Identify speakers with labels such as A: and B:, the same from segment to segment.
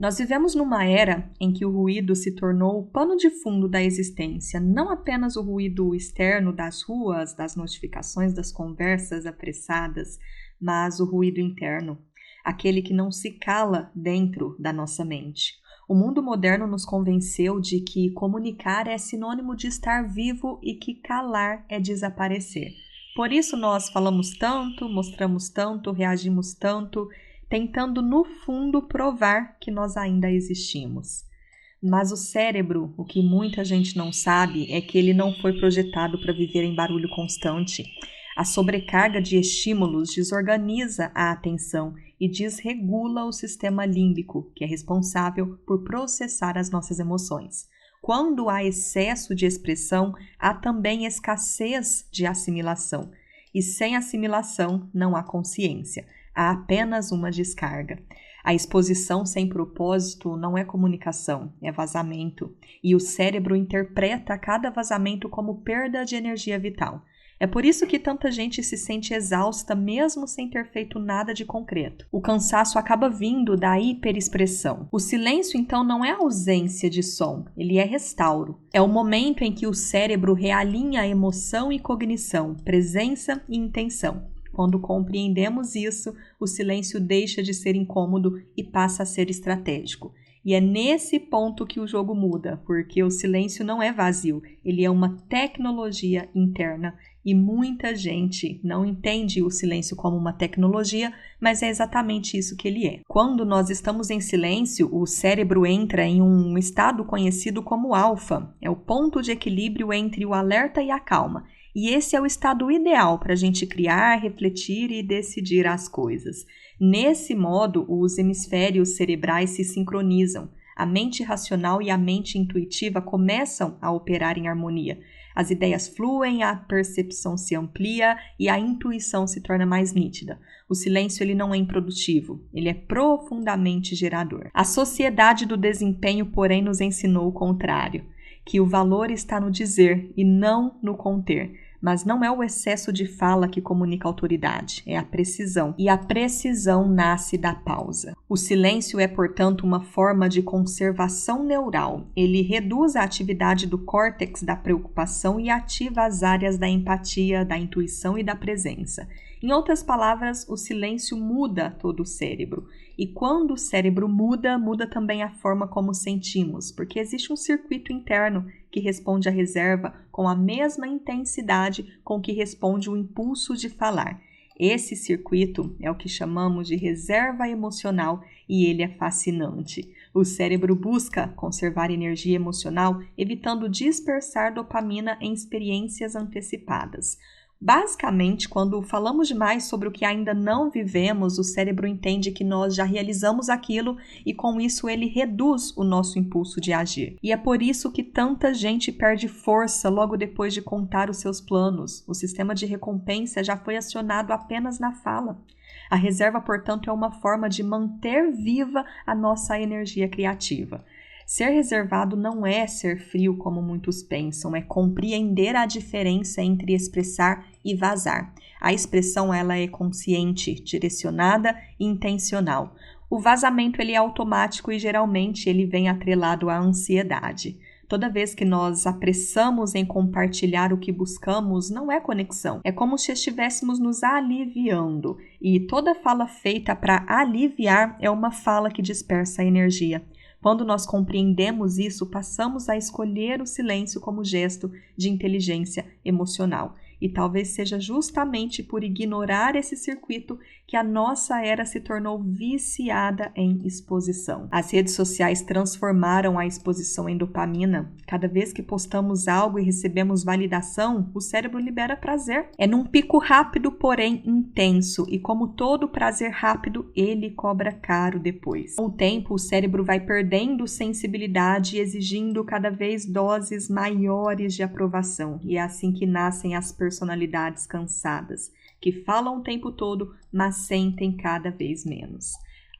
A: Nós vivemos numa era em que o ruído se tornou o pano de fundo da existência, não apenas o ruído externo das ruas, das notificações, das conversas apressadas, mas o ruído interno, aquele que não se cala dentro da nossa mente. O mundo moderno nos convenceu de que comunicar é sinônimo de estar vivo e que calar é desaparecer. Por isso nós falamos tanto, mostramos tanto, reagimos tanto, tentando no fundo provar que nós ainda existimos. Mas o cérebro, o que muita gente não sabe, é que ele não foi projetado para viver em barulho constante. A sobrecarga de estímulos desorganiza a atenção e desregula o sistema límbico, que é responsável por processar as nossas emoções. Quando há excesso de expressão, há também escassez de assimilação. E sem assimilação não há consciência. Há apenas uma descarga. A exposição sem propósito não é comunicação, é vazamento. E o cérebro interpreta cada vazamento como perda de energia vital. É por isso que tanta gente se sente exausta mesmo sem ter feito nada de concreto. O cansaço acaba vindo da hiperexpressão. O silêncio, então, não é ausência de som, ele é restauro. É o momento em que o cérebro realinha emoção e cognição, presença e intenção. Quando compreendemos isso, o silêncio deixa de ser incômodo e passa a ser estratégico. E é nesse ponto que o jogo muda, porque o silêncio não é vazio, ele é uma tecnologia interna. E muita gente não entende o silêncio como uma tecnologia, mas é exatamente isso que ele é. Quando nós estamos em silêncio, o cérebro entra em um estado conhecido como alfa. É o ponto de equilíbrio entre o alerta e a calma. E esse é o estado ideal para a gente criar, refletir e decidir as coisas. Nesse modo, os hemisférios cerebrais se sincronizam. A mente racional e a mente intuitiva começam a operar em harmonia. As ideias fluem, a percepção se amplia e a intuição se torna mais nítida. O silêncio ele não é improdutivo, ele é profundamente gerador. A sociedade do desempenho, porém, nos ensinou o contrário, que o valor está no dizer e não no conter. Mas não é o excesso de fala que comunica autoridade, é a precisão. E a precisão nasce da pausa. O silêncio é, portanto, uma forma de conservação neural. Ele reduz a atividade do córtex da preocupação e ativa as áreas da empatia, da intuição e da presença. Em outras palavras, o silêncio muda todo o cérebro. E quando o cérebro muda, muda também a forma como sentimos, porque existe um circuito interno que responde à reserva com a mesma intensidade com que responde o impulso de falar. Esse circuito é o que chamamos de reserva emocional e ele é fascinante. O cérebro busca conservar energia emocional, evitando dispersar dopamina em experiências antecipadas. Basicamente, quando falamos demais sobre o que ainda não vivemos, o cérebro entende que nós já realizamos aquilo e com isso ele reduz o nosso impulso de agir. E é por isso que tanta gente perde força logo depois de contar os seus planos. O sistema de recompensa já foi acionado apenas na fala. A reserva, portanto, é uma forma de manter viva a nossa energia criativa. Ser reservado não é ser frio como muitos pensam, é compreender a diferença entre expressar e vazar. A expressão ela é consciente, direcionada e intencional. O vazamento ele é automático e geralmente ele vem atrelado à ansiedade. Toda vez que nós apressamos em compartilhar o que buscamos, não é conexão. É como se estivéssemos nos aliviando. E toda fala feita para aliviar é uma fala que dispersa a energia. Quando nós compreendemos isso, passamos a escolher o silêncio como gesto de inteligência emocional. E talvez seja justamente por ignorar esse circuito que a nossa era se tornou viciada em exposição. As redes sociais transformaram a exposição em dopamina. Cada vez que postamos algo e recebemos validação, o cérebro libera prazer. É num pico rápido, porém intenso, e como todo prazer rápido, ele cobra caro depois. Com o tempo, o cérebro vai perdendo sensibilidade e exigindo cada vez doses maiores de aprovação. E é assim que nascem as personalidades cansadas, que falam o tempo todo, mas sentem cada vez menos.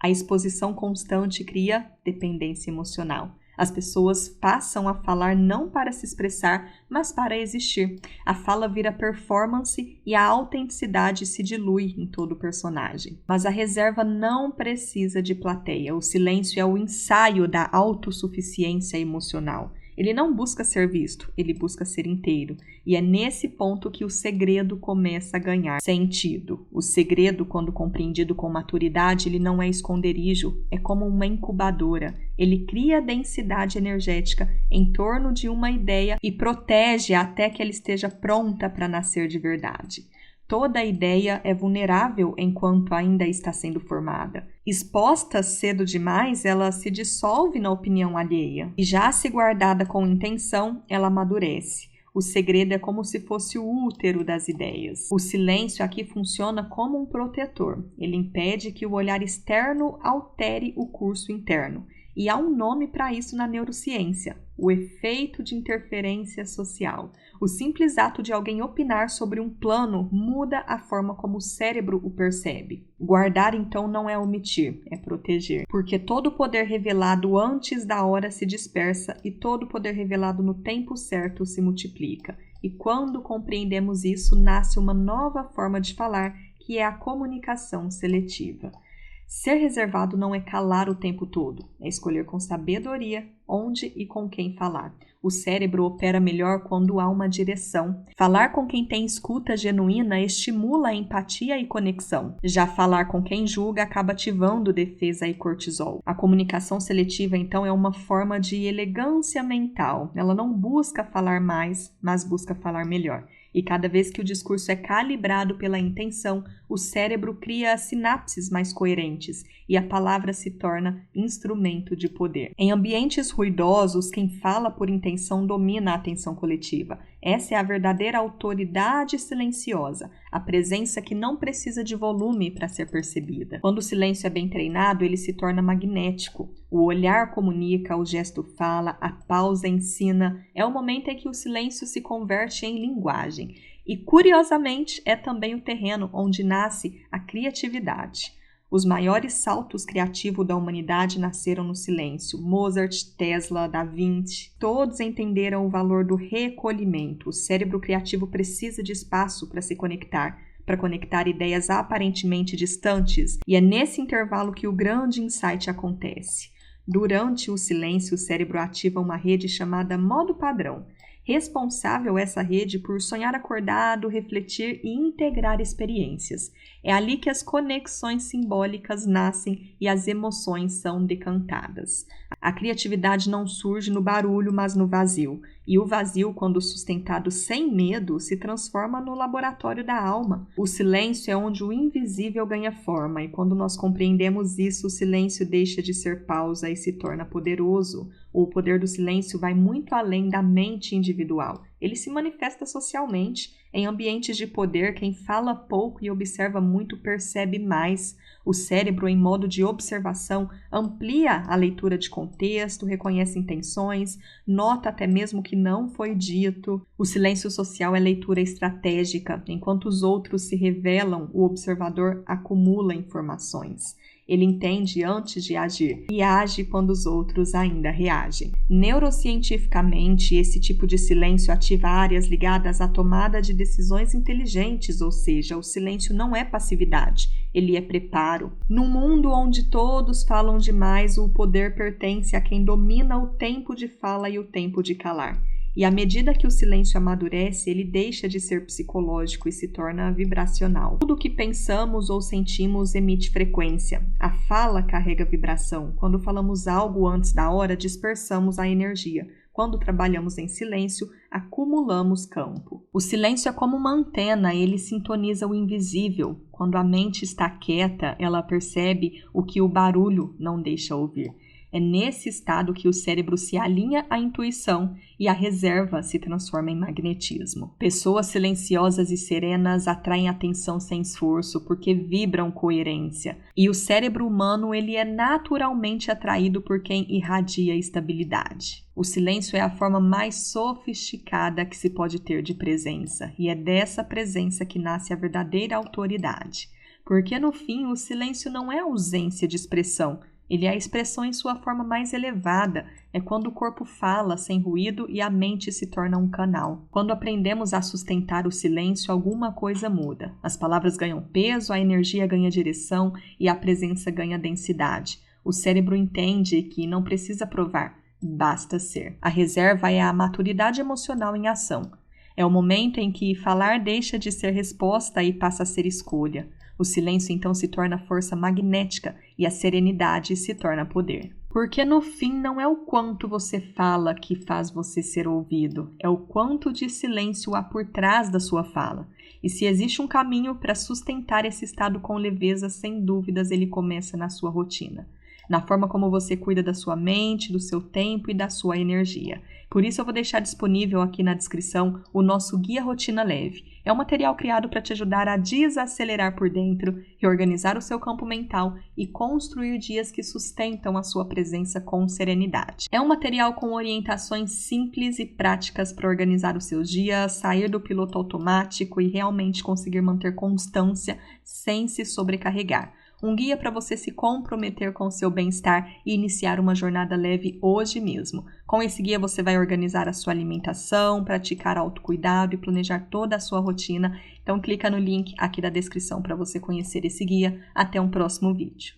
A: A exposição constante cria dependência emocional. As pessoas passam a falar não para se expressar, mas para existir. A fala vira performance e a autenticidade se dilui em todo o personagem. Mas a reserva não precisa de plateia. O silêncio é o ensaio da autossuficiência emocional. Ele não busca ser visto, ele busca ser inteiro. E é nesse ponto que o segredo começa a ganhar sentido. O segredo, quando compreendido com maturidade, ele não é esconderijo, é como uma incubadora. Ele cria densidade energética em torno de uma ideia e protege até que ela esteja pronta para nascer de verdade. Toda ideia é vulnerável enquanto ainda está sendo formada. Exposta cedo demais, ela se dissolve na opinião alheia. E já se guardada com intenção, ela amadurece. O segredo é como se fosse o útero das ideias. O silêncio aqui funciona como um protetor. Ele impede que o olhar externo altere o curso interno. E há um nome para isso na neurociência, o efeito de interferência social. O simples ato de alguém opinar sobre um plano muda a forma como o cérebro o percebe. Guardar, então, não é omitir, é proteger. Porque todo poder revelado antes da hora se dispersa e todo poder revelado no tempo certo se multiplica. E quando compreendemos isso, nasce uma nova forma de falar, que é a comunicação seletiva. Ser reservado não é calar o tempo todo, é escolher com sabedoria onde e com quem falar. O cérebro opera melhor quando há uma direção. Falar com quem tem escuta genuína estimula a empatia e conexão. Já falar com quem julga acaba ativando defesa e cortisol. A comunicação seletiva, então, é uma forma de elegância mental. Ela não busca falar mais, mas busca falar melhor. E cada vez que o discurso é calibrado pela intenção, o cérebro cria sinapses mais coerentes e a palavra se torna instrumento de poder. Em ambientes ruidosos, quem fala por intenção domina a atenção coletiva. Essa é a verdadeira autoridade silenciosa, a presença que não precisa de volume para ser percebida. Quando o silêncio é bem treinado, ele se torna magnético. O olhar comunica, o gesto fala, a pausa ensina. É o momento em que o silêncio se converte em linguagem. E, curiosamente, é também o terreno onde nasce a criatividade. Os maiores saltos criativos da humanidade nasceram no silêncio. Mozart, Tesla, Da Vinci, todos entenderam o valor do recolhimento. O cérebro criativo precisa de espaço para se conectar, para conectar ideias aparentemente distantes, e é nesse intervalo que o grande insight acontece. Durante o silêncio, o cérebro ativa uma rede chamada modo padrão. Responsável essa rede por sonhar acordado, refletir e integrar experiências. É ali que as conexões simbólicas nascem e as emoções são decantadas. A criatividade não surge no barulho, mas no vazio. E o vazio, quando sustentado sem medo, se transforma no laboratório da alma. O silêncio é onde o invisível ganha forma, e quando nós compreendemos isso, o silêncio deixa de ser pausa e se torna poderoso. O poder do silêncio vai muito além da mente individual. Ele se manifesta socialmente. Em ambientes de poder, quem fala pouco e observa muito percebe mais. O cérebro, em modo de observação, amplia a leitura de contexto, reconhece intenções, nota até mesmo o que não foi dito. O silêncio social é leitura estratégica. Enquanto os outros se revelam, o observador acumula informações. Ele entende antes de agir e age quando os outros ainda reagem. Neurocientificamente, esse tipo de silêncio ativa áreas ligadas à tomada de decisões inteligentes, ou seja, o silêncio não é passividade, ele é preparo. Num mundo onde todos falam demais, o poder pertence a quem domina o tempo de fala e o tempo de calar. E à medida que o silêncio amadurece, ele deixa de ser psicológico e se torna vibracional. Tudo o que pensamos ou sentimos emite frequência. A fala carrega vibração. Quando falamos algo antes da hora, dispersamos a energia. Quando trabalhamos em silêncio, acumulamos campo. O silêncio é como uma antena, ele sintoniza o invisível. Quando a mente está quieta, ela percebe o que o barulho não deixa ouvir. É nesse estado que o cérebro se alinha à intuição e a reserva se transforma em magnetismo. Pessoas silenciosas e serenas atraem atenção sem esforço porque vibram coerência. E o cérebro humano ele é naturalmente atraído por quem irradia estabilidade. O silêncio é a forma mais sofisticada que se pode ter de presença. E é dessa presença que nasce a verdadeira autoridade. Porque no fim o silêncio não é ausência de expressão, Ele é a expressão em sua forma mais elevada, é quando o corpo fala sem ruído e a mente se torna um canal. Quando aprendemos a sustentar o silêncio, alguma coisa muda. As palavras ganham peso, a energia ganha direção e a presença ganha densidade. O cérebro entende que não precisa provar, basta ser. A reserva é a maturidade emocional em ação. É o momento em que falar deixa de ser resposta e passa a ser escolha. O silêncio então se torna força magnética e a serenidade se torna poder. Porque no fim não é o quanto você fala que faz você ser ouvido, é o quanto de silêncio há por trás da sua fala. E se existe um caminho para sustentar esse estado com leveza, sem dúvidas ele começa na sua rotina. Na forma como você cuida da sua mente, do seu tempo e da sua energia. Por isso eu vou deixar disponível aqui na descrição o nosso Guia Rotina Leve. É um material criado para te ajudar a desacelerar por dentro, reorganizar o seu campo mental e construir dias que sustentam a sua presença com serenidade. É um material com orientações simples e práticas para organizar os seus dias, sair do piloto automático e realmente conseguir manter constância sem se sobrecarregar. Um guia para você se comprometer com o seu bem-estar e iniciar uma jornada leve hoje mesmo. Com esse guia você vai organizar a sua alimentação, praticar autocuidado e planejar toda a sua rotina. Então clica no link aqui da descrição para você conhecer esse guia. Até um próximo vídeo.